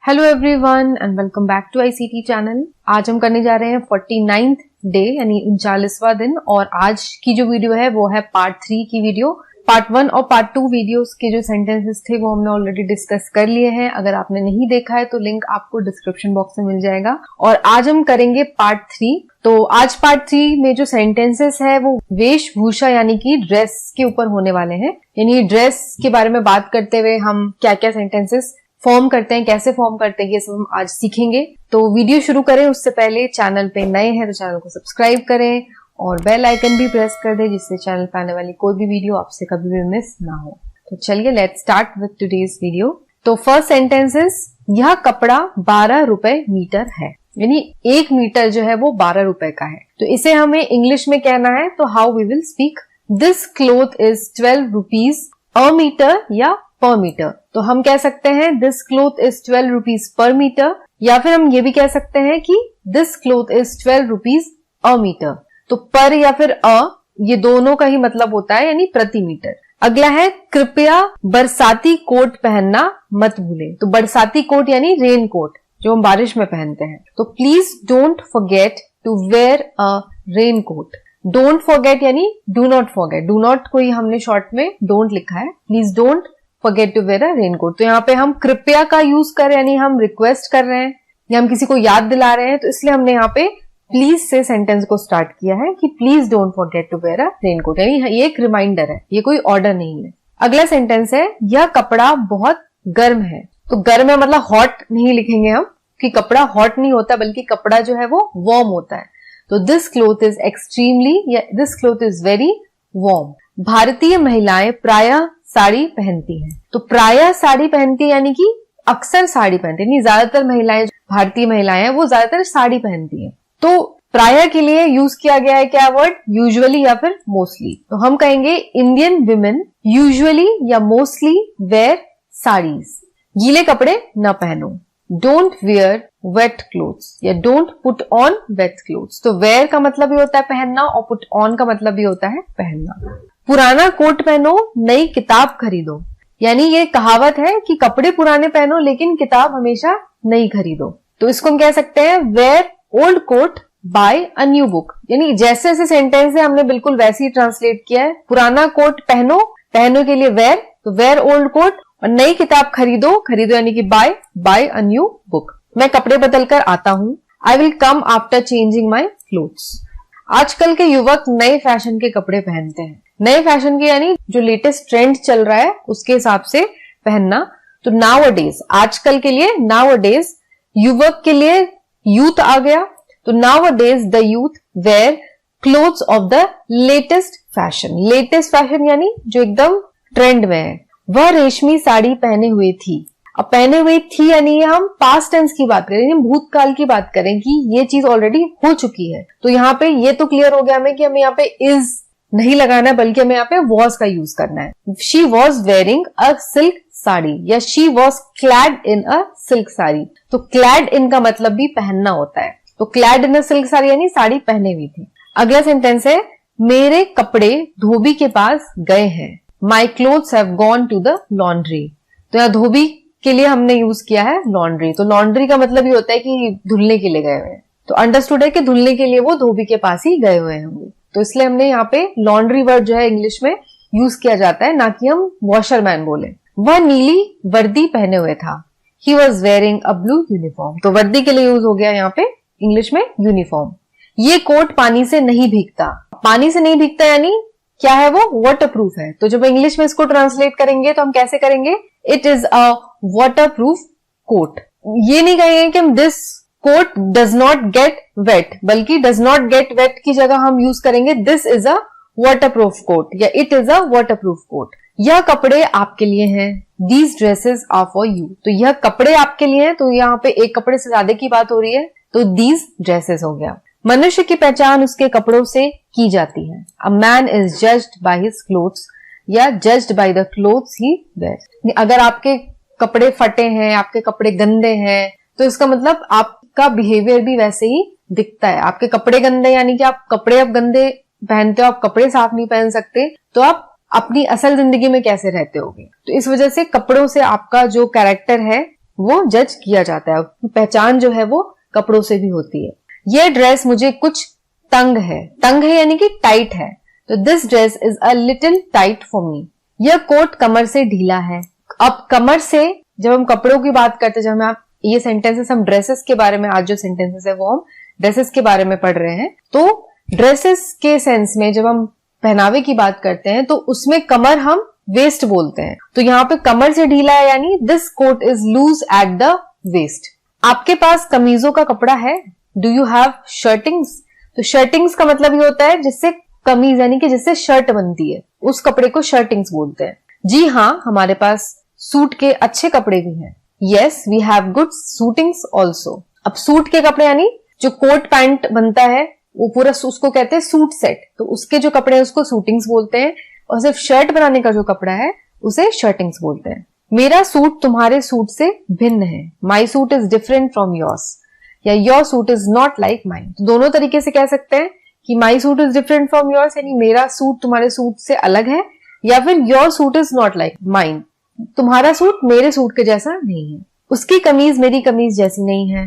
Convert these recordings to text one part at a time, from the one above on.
Hello everyone and welcome back to ICT channel. आज हम करने जा रहे हैं 49th डे यानी 39वां दिन और आज की जो वीडियो है वो है पार्ट 3 की वीडियो। पार्ट 1 और पार्ट 2 वीडियोस के जो सेंटेंसेस थे वो हमने ऑलरेडी डिस्कस कर लिए हैं। अगर आपने नहीं देखा है तो लिंक आपको डिस्क्रिप्शन बॉक्स में मिल जाएगा। और आज हम करेंगे पार्ट 3। तो आज पार्ट 3 में जो सेंटेंसेस है वो वेशभूषा यानी कि ड्रेस के ऊपर होने वाले हैं। यानी ड्रेस के बारे में बात करते हुए हम क्या क्या सेंटेंसेस फॉर्म करते हैं, कैसे फॉर्म करते हैं, ये सब हम आज सीखेंगे। तो वीडियो शुरू करें उससे पहले चैनल पे नए हैं तो चैनल को सब्सक्राइब करें और बेल आइकन भी प्रेस कर दें जिससे चैनल पे आने वाली कोई भी वीडियो आपसे कभी भी मिस ना हो। तो चलिए let's start with today's video. तो फर्स्ट सेंटेंस इज यह कपड़ा 12 रुपए मीटर है, यानी 1 मीटर जो है वो 12 रुपए का है। तो इसे हमें इंग्लिश में कहना है तो how we will speak this cloth is 12 rupees a metre या पर मीटर। तो हम कह सकते हैं this cloth is 12 rupees per metre, या फिर हम ये भी कह सकते हैं कि this cloth is 12 rupees a metre. तो पर या फिर ये दोनों का ही मतलब होता है यानी प्रति मीटर। अगला है कृपया बरसाती कोट पहनना मत भूलें। तो बरसाती कोट यानी रेन कोट जो हम बारिश में पहनते हैं। तो please don't forget to wear a rain coat. Don't forget यानी do not forget. Do not को ही हमने शॉर्ट में डोंट लिखा है। Please don't forget to wear a raincoat. तो यहाँ पे हम कृपया का यूज कर रहे हैं यानी हम रिक्वेस्ट कर रहे हैं या हम किसी को याद दिला रहे हैं, तो इसलिए हमने यहाँ पे प्लीज से सेंटेंस को स्टार्ट किया है कि please don't forget to wear a raincoat. यानी ये एक रिमाइंडर है, ये कोई ऑर्डर नहीं है। अगला सेंटेंस है यह कपड़ा बहुत गर्म है। तो गर्म है मतलब हॉट नहीं लिखेंगे हम कि कपड़ा हॉट नहीं होता बल्कि कपड़ा जो है वो वार्म होता है। तो दिस क्लोथ इज एक्सट्रीमली या this cloth is very warm. भारतीय महिलाएं प्रायः साड़ी पहनती हैं। तो प्रायः साड़ी पहनती है यानी कि अक्सर साड़ी पहनती है, ज्यादातर महिलाएं, भारतीय महिलाएं हैं वो ज्यादातर साड़ी पहनती हैं। तो प्रायः के लिए यूज किया गया है क्या वर्ड, यूजुअली या फिर मोस्टली। तो हम कहेंगे इंडियन विमेन यूजुअली या मोस्टली वेयर साड़ीज। गीले कपड़े न पहनो। डोंट वेयर वेट क्लोथ्स या don't put on wet clothes. तो वेयर का मतलब भी होता है पहनना और पुट ऑन का मतलब भी होता है पहनना। पुराना कोट पहनो नई किताब खरीदो। यानी ये कहावत है कि कपड़े पुराने पहनो लेकिन किताब हमेशा नई खरीदो। तो इसको हम कह सकते हैं wear old coat buy a new book. यानी जैसे जैसे सेंटेंस है हमने बिल्कुल वैसे ही ट्रांसलेट किया है। पुराना कोट पहनो, पहनो के लिए वेयर, तो वेयर ओल्ड कोट, और नई किताब खरीदो, खरीदो यानी कि बाय अ न्यू बुक। मैं कपड़े बदल कर आता हूं। I will come after changing my clothes. आजकल के युवक नए फैशन के कपड़े पहनते हैं। नए फैशन के यानी जो लेटेस्ट ट्रेंड चल रहा है उसके हिसाब से पहनना। तो नाउ डेज, आजकल के लिए नाउ डेज, युवक के लिए यूथ आ गया। तो nowadays the youth wear clothes of the latest fashion. Latest fashion यानी जो एकदम ट्रेंड में है। वह रेशमी साड़ी पहने हुई थी। अब पहने हुई थी यानी हम पास्ट टेंस की बात करें, भूतकाल की बात करें कि ये चीज ऑलरेडी हो चुकी है। तो यहाँ पे ये तो क्लियर हो गया हमें कि हमें यहाँ पे इज नहीं लगाना है बल्कि हमें यहाँ पे वॉज का यूज करना है। She was wearing a silk sari या she was clad in a silk sari. तो क्लैड इन का मतलब भी पहनना होता है। तो clad in a silk sari यानी साड़ी पहने हुई थी। अगला सेंटेंस है मेरे कपड़े धोबी के पास गए हैं। My clothes have gone to the laundry. तो यहाँ धोबी के लिए हमने यूज किया है लॉन्ड्री। तो लॉन्ड्री का मतलब ये होता है कि धुलने के लिए गए हुए हैं। तो अंडरस्टूड है कि धुलने के लिए वो धोबी के पास ही गए हुए होंगे। तो इसलिए हमने यहाँ पे लॉन्ड्री वर्ड जो है इंग्लिश में यूज किया जाता है, ना कि हम वॉशरमैन बोले। वह नीली वर्दी पहने हुए था। He was wearing a blue uniform. तो वर्दी के लिए यूज हो गया यहाँ पे इंग्लिश में यूनिफॉर्म। ये कोट पानी से नहीं भीगता। पानी से नहीं भीगता यानी क्या है वो, वाटर प्रूफ है। तो जब इंग्लिश में इसको ट्रांसलेट करेंगे तो हम कैसे करेंगे, it is a water proof coat. ये नहीं कहेंगे कि हम this coat does not get wet, बल्कि डज नॉट गेट वेट की जगह हम यूज करेंगे this is a water proof coat या it is a water proof coat. यह कपड़े आपके लिए हैं। These dresses are for you. तो यह कपड़े आपके लिए हैं, तो यहाँ पे एक कपड़े से ज्यादा की बात हो रही है, तो दीज ड्रेसेस हो गया। मनुष्य की पहचान उसके कपड़ों से की जाती है। A man is judged by his clothes या judged by the clothes he wears. अगर आपके कपड़े फटे हैं, आपके कपड़े गंदे हैं, तो इसका मतलब आपका बिहेवियर भी वैसे ही दिखता है। आपके कपड़े गंदे यानी कि आप कपड़े अब गंदे पहनते हो, आप कपड़े साफ नहीं पहन सकते, तो आप अपनी असल जिंदगी में कैसे रहते होगे। तो इस वजह से कपड़ों से आपका जो कैरेक्टर है वो जज किया जाता है। पहचान जो है वो कपड़ों से भी होती है। ये ड्रेस मुझे कुछ तंग है यानी कि टाइट है, तो this dress is a little tight for me. यह कोट कमर से ढीला है। अब कमर से जब हम कपड़ों की बात करते हैं, जब हम ये सेंटेंसेस हम ड्रेसेस के बारे में, आज जो सेंटेंसेस है वो हम ड्रेसेस के बारे में पढ़ रहे हैं, तो ड्रेसेस के सेंस में जब हम पहनावे की बात करते हैं तो उसमें कमर हम वेस्ट बोलते हैं। तो यहाँ पे कमर से ढीला है यानी this coat is loose at the waist. आपके पास कमीजों का कपड़ा है, डू यू हैव शर्टिंग्स। तो शर्टिंग्स का मतलब ये होता है जिससे कमीज यानी कि जिससे शर्ट बनती है, उस कपड़े को शर्टिंग्स बोलते हैं। जी हाँ, हमारे पास सूट के अच्छे कपड़े भी हैं। Yes we have good suitings also. अब सूट के कपड़े यानी जो कोट पैंट बनता है वो पूरा उसको कहते हैं सूट सेट, तो उसके जो कपड़े हैं उसको सूटिंग्स बोलते हैं, और सिर्फ शर्ट बनाने का जो कपड़ा है उसे शर्टिंग्स बोलते हैं। मेरा सूट तुम्हारे सूट से भिन्न है, my suit is different from yours, या your suit is not like mine. तो दोनों तरीके से कह सकते हैं कि my suit is different from yours यानी मेरा सूट तुम्हारे सूट से अलग है, या फिर your suit is not like mine, तुम्हारा सूट मेरे सूट के जैसा नहीं है। उसकी कमीज मेरी कमीज जैसी नहीं है,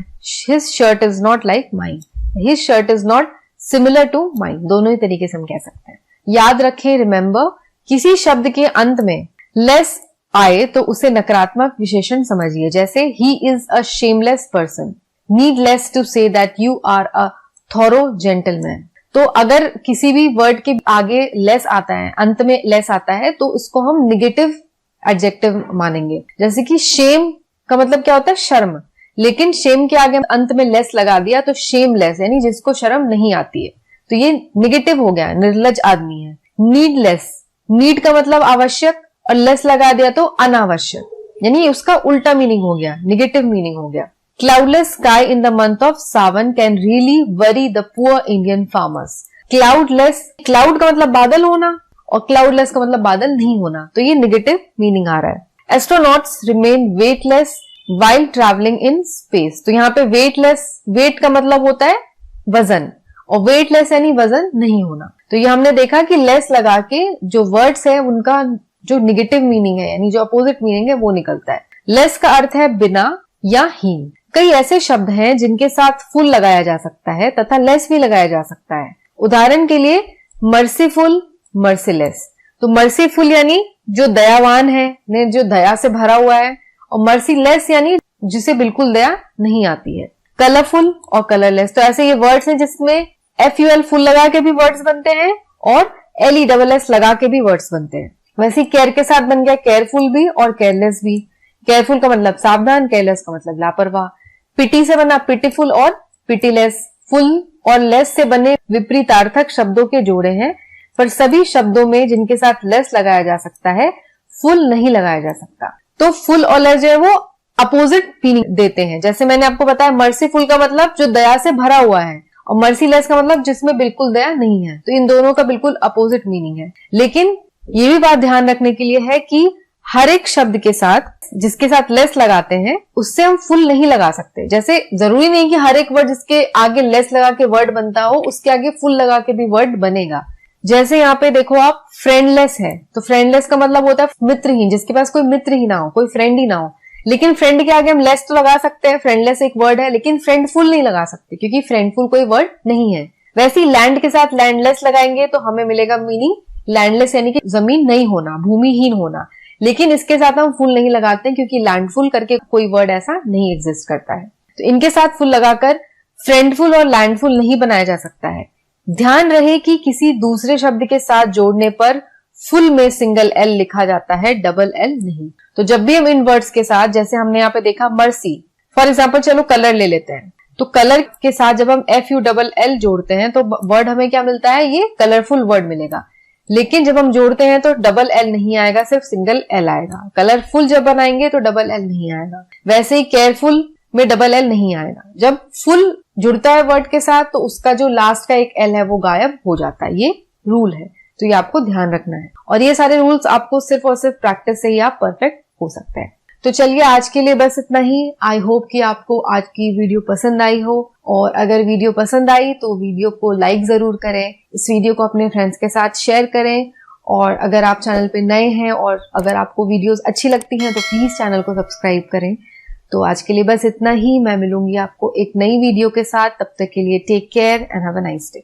his shirt is not like mine, his shirt is not similar to mine. दोनों ही तरीके से हम कह सकते हैं। याद रखें, रिमेंबर, किसी शब्द के अंत में लेस आए तो उसे नकारात्मक विशेषण समझिए। जैसे he is a shameless person, needless to say that you are a thorough gentleman. तो अगर किसी भी वर्ड के आगे लेस आता है, अंत में लेस आता है, तो इसको हम निगेटिव एडजेक्टिव मानेंगे। जैसे कि शेम का मतलब क्या होता है, शर्म, लेकिन शेम के आगे अंत में लेस लगा दिया तो शेमलेस यानी जिसको शर्म नहीं आती है, तो ये निगेटिव हो गया, निर्लज आदमी है। नीडलेस, नीड का मतलब आवश्यक, और लेस लगा दिया तो अनावश्यक, यानी उसका उल्टा मीनिंग हो गया, निगेटिव मीनिंग हो गया। Cloudless sky in the month of Sawan can really worry the poor Indian farmers. Cloudless, cloud का मतलब बादल होना और क्लाउडलेस का मतलब बादल नहीं होना, तो ये निगेटिव मीनिंग आ रहा है। Astronauts remain weightless while travelling in space. तो यहाँ पे वेटलेस, वेट का मतलब होता है वजन, और वेटलेस यानी वजन नहीं होना। तो ये हमने देखा कि लेस लगा के जो वर्ड्स है उनका जो निगेटिव मीनिंग है यानी जो अपोजिट मीनिंग है वो निकलता है। लेस का अर्थ है बिना या हीन। कई ऐसे शब्द हैं जिनके साथ फुल लगाया जा सकता है तथा लेस भी लगाया जा सकता है। उदाहरण के लिए मर्सीफुल, मर्सीलेस। तो मर्सीफुल यानी जो दयावान है, ने जो दया से भरा हुआ है, और मर्सीलेस यानी जिसे बिल्कुल दया नहीं आती है। कलरफुल और कलरलेस, तो ऐसे ये वर्ड्स हैं जिसमें FUL फुल लगा के भी वर्ड्स बनते हैं और LESS लगा के भी वर्ड्स बनते हैं। वैसे केयर के साथ बन गया केयरफुल भी और केयरलेस भी। केयरफुल का मतलब सावधान, केयरलेस का मतलब लापरवाह। पिटी से बना पिटीफुल और पिटीलेस। फुल और लेस से बने विपरीतार्थक शब्दों के जोड़े हैं, पर सभी शब्दों में जिनके साथ लेस लगाया जा सकता है फुल नहीं लगाया जा सकता। तो फुल और लेस जो है वो अपोजिट मीनिंग देते हैं। जैसे मैंने आपको बताया मर्सीफुल का मतलब जो दया से भरा हुआ है, और मर्सीलेस का मतलब जिसमें बिल्कुल दया नहीं है। तो इन दोनों का बिल्कुल अपोजिट मीनिंग है। लेकिन ये भी बात ध्यान रखने के लिए है कि हर एक शब्द के साथ जिसके साथ लेस लगाते हैं उससे हम फुल नहीं लगा सकते। जैसे जरूरी नहीं कि हर एक वर्ड जिसके आगे लेस लगा के वर्ड बनता हो उसके आगे फुल लगा के भी वर्ड बनेगा। जैसे यहाँ पे देखो आप, फ्रेंडलेस है, तो फ्रेंडलेस का मतलब होता है मित्रहीन, जिसके पास कोई मित्र ही ना हो, कोई फ्रेंड ही ना हो। लेकिन फ्रेंड के आगे हम लेस तो लगा सकते हैं, फ्रेंडलेस एक वर्ड है, लेकिन फ्रेंडफुल नहीं लगा सकते क्योंकि फ्रेंडफुल कोई वर्ड नहीं है। वैसे ही लैंड के साथ लैंडलेस लगाएंगे तो हमें मिलेगा मीनिंग लैंडलेस यानी कि जमीन नहीं होना, भूमिहीन होना। लेकिन इसके साथ हम फुल नहीं लगाते हैं क्योंकि लैंडफुल करके कोई वर्ड ऐसा नहीं एग्जिस्ट करता है। तो इनके साथ फुल लगाकर फ्रेंडफुल और लैंडफुल नहीं बनाया जा सकता है। ध्यान रहे कि किसी दूसरे शब्द के साथ जोड़ने पर फुल में सिंगल एल लिखा जाता है, डबल एल नहीं। तो जब भी हम इन वर्ड्स के साथ, जैसे हमने यहाँ पे देखा मर्सी, फॉर एग्जाम्पल चलो कलर ले लेते हैं, तो कलर के साथ जब हम FULL जोड़ते हैं तो वर्ड हमें क्या मिलता है, ये कलरफुल वर्ड मिलेगा। लेकिन जब हम जोड़ते हैं तो डबल एल नहीं आएगा, सिर्फ सिंगल एल आएगा। कलरफुल जब बनाएंगे तो डबल एल नहीं आएगा। वैसे ही केयरफुल में डबल एल नहीं आएगा। जब फुल जुड़ता है वर्ड के साथ तो उसका जो लास्ट का एक एल है वो गायब हो जाता है। ये रूल है, तो ये आपको ध्यान रखना है। और ये सारे रूल्स आपको सिर्फ और सिर्फ प्रैक्टिस से ही आप परफेक्ट हो सकते हैं। तो चलिए आज के लिए बस इतना ही। आई होप कि आपको आज की वीडियो पसंद आई हो, और अगर वीडियो पसंद आई तो वीडियो को लाइक जरूर करें, इस वीडियो को अपने फ्रेंड्स के साथ शेयर करें, और अगर आप चैनल पे नए हैं और अगर आपको वीडियोस अच्छी लगती हैं तो प्लीज चैनल को सब्सक्राइब करें। तो आज के लिए बस इतना ही। मैं मिलूंगी आपको एक नई वीडियो के साथ। तब तक के लिए take care and have a nice day.